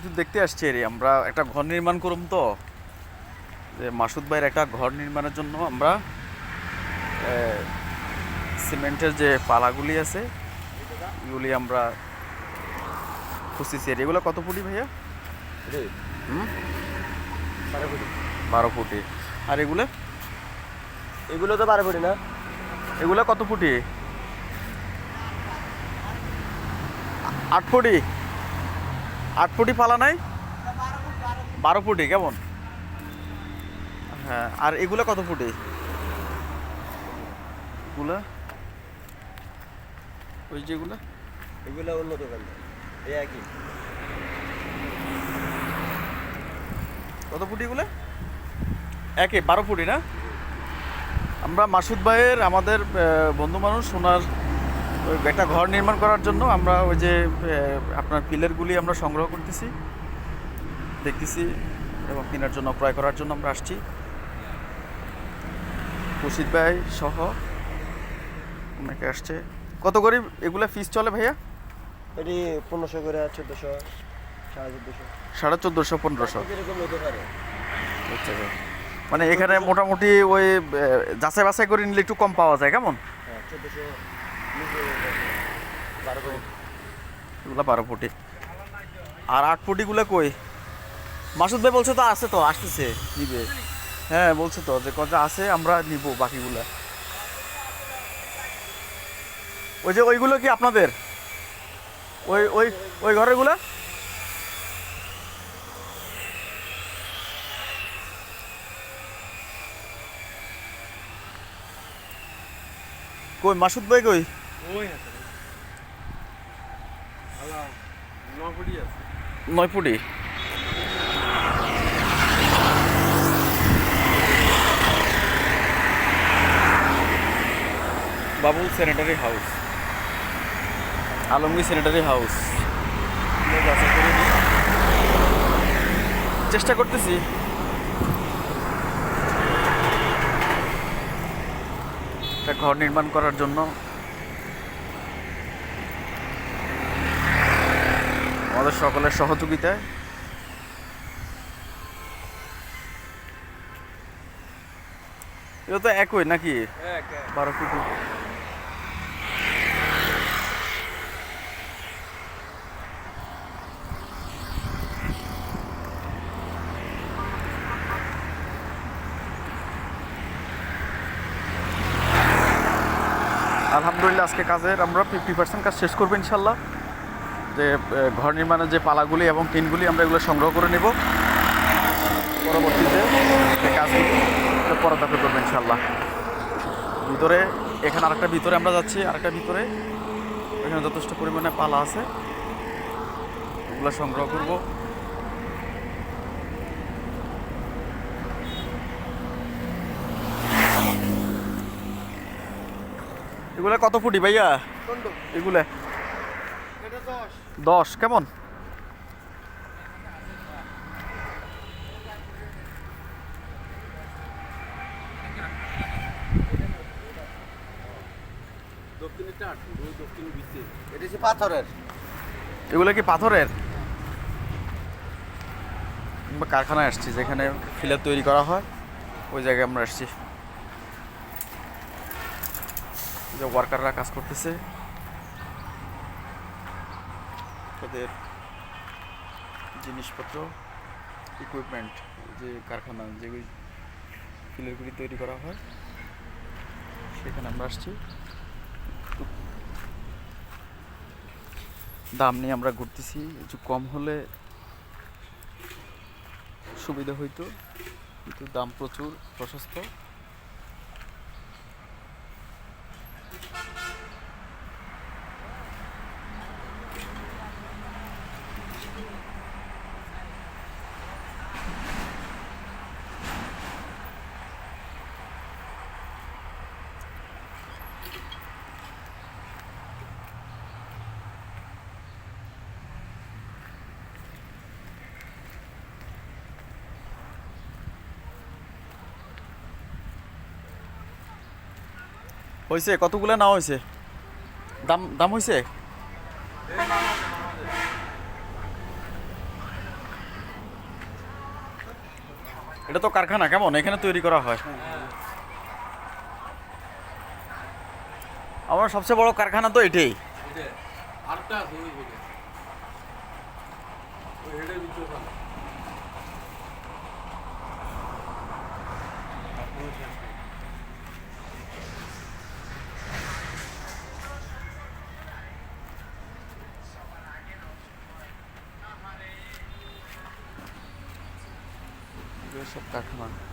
কিছু দেখতে আসছি রে, আমরা একটা ঘর নির্মাণ করুম তো, যে মাসুদ ভাইয়ের একটা ঘর নির্মাণের জন্য আমরা সিমেন্টের যে পালাগুলি আছে এগুলি আমরা খুঁজতেছি। এগুলো কত ফুটি ভাইয়া? হুম, 12 ফুটি। আর এগুলো এগুলো তো 12 ফুটি না। এগুলো কত ফুটি? 8 ফুটি। 8 ফুটি পালা নাই? 12 ফুটি কেমন? হ্যাঁ, আর এগুলো কত ফুটি? এগুলা ওই যেগুলো এগুলো অন্য দোকানদার, এই একই। কত ফুটি এগুলো? একে 12 ফুটি না? আমরা মাসুদ ভাইয়ের আমাদের বন্ধু মানুষ, ওনার ওই একটা ঘর নির্মাণ করার জন্য আমরা ওই যে আপনার পিলারগুলি আমরা সংগ্রহ করতেছি, দেখতেছি এবং কেনার জন্য, ক্রয় করার জন্য আমরা আসছি। খুরশিদ ভাই সহ অনেকে আসছে। কত করে এগুলা ফিস চলে ভাইয়া? এটি 1500 করে, 1400, 1450, 1450, 1500 এরকম হতে পারে। আচ্ছা, মানে এখানে মোটামুটি ওই যাচাই বাছাই করে নিলে একটু কম পাওয়া যায় কেমন? হ্যাঁ, 1400 12 ফুটি। এগুলো 12 ফুটি। আর 8 ফুটিগুলো কই? মাসুদ ভাই বলছে তো আছে, তো আসতেছে নিবে। হ্যাঁ বলছে তো যে কথা আছে, আমরা নিব বাকিগুলা। ওই যে ওইগুলো কি আপনাদের? ওই ওই ওই ঘরেরগুলা? কই মাসুদ ভাই কই? ওই আছে আলা 9 ফুটি আছে। 9 ফুটি। Babul sanitary house, Alamgir sanitary house. চেষ্টা করতেছি। একটা ঘর নির্মাণ করার জন্য আমাদের সকলের সহযোগিতায়। এটা তো একই নাকি? 12 ফুটি। আলহামদুলিল্লাহ আজকে কাজের আমরা 50% কাজ শেষ করবো ইনশাল্লাহ। যে ঘর নির্মাণের যে পালাগুলি এবং টিনগুলি আমরা এগুলো সংগ্রহ করে নেব, পরবর্তীতে এই কাজগুলি পরে দাপে করবো ইনশাল্লাহ। ভিতরে এখানে আরেকটা ভিতরে আমরা যাচ্ছি, আরেকটা ভিতরে এখানে যথেষ্ট পরিমাণে পালা আছে, ওগুলো সংগ্রহ করব। এগুলো কত ফুটি ভাইয়া? এগুলো এটা 10। 10 কেমন? দক্ষিণেরটা 8 ফুট, ওই দক্ষিণ 20। এটা হচ্ছে পাথরের। এগুলো কি পাথরের? আমরা কারখানায় আসছি যেখানে ফিলার তৈরি করা হয়, ওই জায়গায় আমরা আসছি। যে ওয়ার্কাররা কাজ করতেছে, তাদের জিনিসপত্র, ইকুইপমেন্ট, যে কারখানা যে ফিলারগুলি তৈরি করা হয় সেখানে আমরা আসছি। দাম নিয়ে আমরা ঘুরতেছি, একটু কম হলে সুবিধা হইতো, কিন্তু দাম প্রচুর প্রশস্ত। হয়েছে কতগুলো না হয়েছে? দাম দাম হয়েছে? এটা তো কারখানা কেমন এখানে তৈরি করা হয়। আমার সবচেয়ে বড় কারখানা তো এটাই। এটা আরেকটা আছে ওই দিকে ওই হেডের ভিতরে ওখানে। এখনো শেষ নেই। সব কারখানা।